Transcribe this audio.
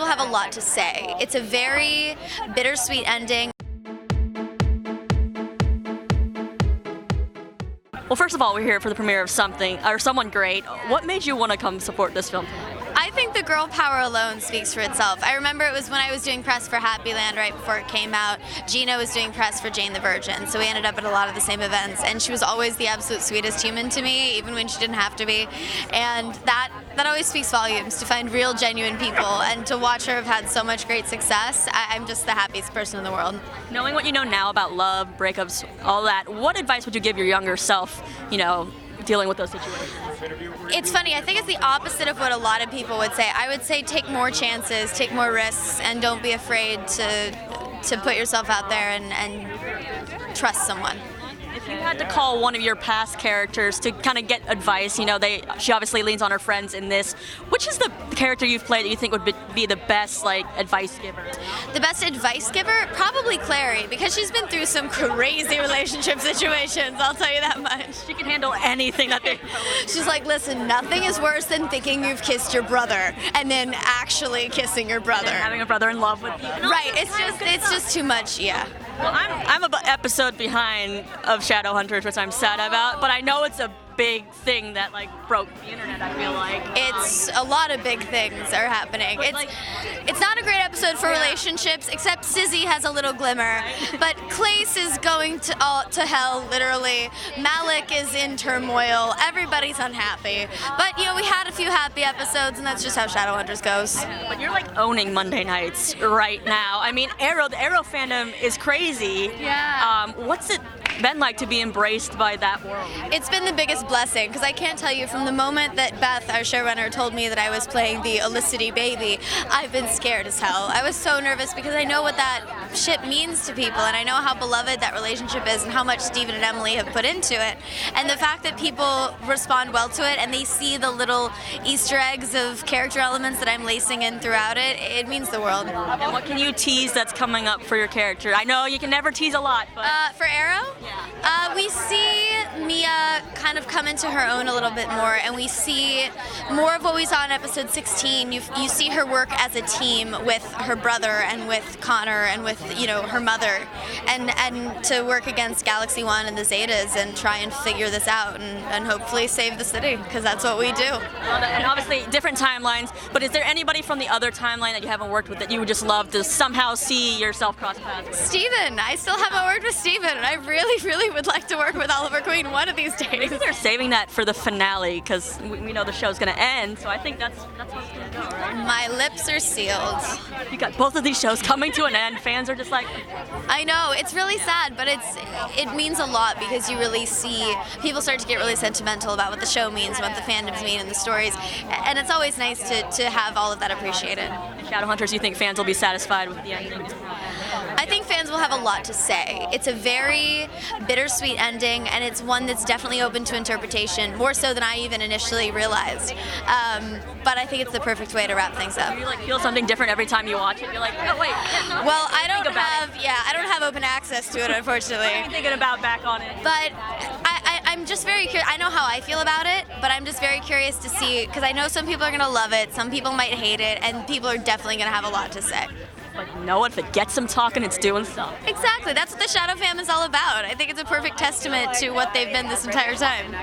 will have a lot to say. It's a very bittersweet ending. Well, first of all, we're here for the premiere of Someone Great. What made you want to come support this film tonight? I think the girl power alone speaks for itself. I remember it was when I was doing press for Happy Land right before it came out. Gina was doing press for Jane the Virgin, so we ended up at a lot of the same events, and she was always the absolute sweetest human to me, even when she didn't have to be. And that always speaks volumes, to find real, genuine people, and to watch her have had so much great success. I'm just the happiest person in the world. Knowing what you know now about love, breakups, all that, what advice would you give your younger self, dealing with those situations? It's funny, I think it's the opposite of what a lot of people would say. I would say take more chances, take more risks, and don't be afraid to put yourself out there and trust someone. If you had to call one of your past characters to kind of get advice, she obviously leans on her friends in this. Which is the character you've played that you think would be the best, advice giver? The best advice giver? Probably Clary, because she's been through some crazy relationship situations, I'll tell you that much. She can handle anything that they She's like, listen, nothing is worse than thinking you've kissed your brother and then actually kissing your brother. And having a brother in love with you. Right, it's just too much, yeah. Well, I'm an episode behind of Shadowhunters, which I'm sad about, but I know it's a big thing that broke the internet, I feel like. It's a lot of big things are happening. It's not a great episode for relationships, except Sizzy has a little glimmer. But Clace is going to hell, literally. Malik is in turmoil. Everybody's unhappy. But, we had a few happy episodes, and that's just how Shadowhunters goes. But you're owning Monday nights right now. I mean, the Arrow fandom is crazy. Yeah. What's it been like to be embraced by that world? It's been the biggest blessing, because I can't tell you, from the moment that Beth, our showrunner, told me that I was playing the Olicity baby, I've been scared as hell. I was so nervous because I know what that ship means to people, and I know how beloved that relationship is and how much Steven and Emily have put into it. And the fact that people respond well to it and they see the little Easter eggs of character elements that I'm lacing in throughout it, it means the world. And what can you tease that's coming up for your character? I know you can never tease a lot, but... For Arrow? Yeah. We see Mia kind of come into her own a little bit more, and we see more of what we saw in episode 16. You see her work as a team with her brother and with Connor and with her mother, and to work against Galaxy One and the Zetas and try and figure this out and hopefully save the city, because that's what we do. And obviously different timelines, but is there anybody from the other timeline that you haven't worked with that you would just love to somehow see yourself cross paths with? Steven. I still haven't worked with Steven, and I really, really would like to work with Oliver Queen one of these days. Maybe they're saving that for the finale, because we know the show's going to end, so I think that's how it's going to go, right? My lips are sealed. You got both of these shows coming to an end. Fans are just like... I know, it's really sad, but it means a lot, because you really see people start to get really sentimental about what the show means, what the fandoms mean, and the stories, and it's always nice to have all of that appreciated. Shadowhunters, you think fans will be satisfied with the ending? I think fans will have a lot to say. It's a very bittersweet ending, and it's one that's definitely open to interpretation, more so than I even initially realized. But I think it's the perfect way to wrap things up. Do you feel something different every time you watch it? You're like, oh wait. Well, I don't have open access to it, unfortunately. I'm thinking about back on it. But I'm just very curious. I know how I feel about it, but I'm just very curious to see, because I know some people are going to love it, some people might hate it, and people are definitely going to have a lot to say. But you know what? If it gets them talking, it's doing stuff. Exactly. That's what the Shadow Fam is all about. I think it's a perfect testament to what they've been this entire time.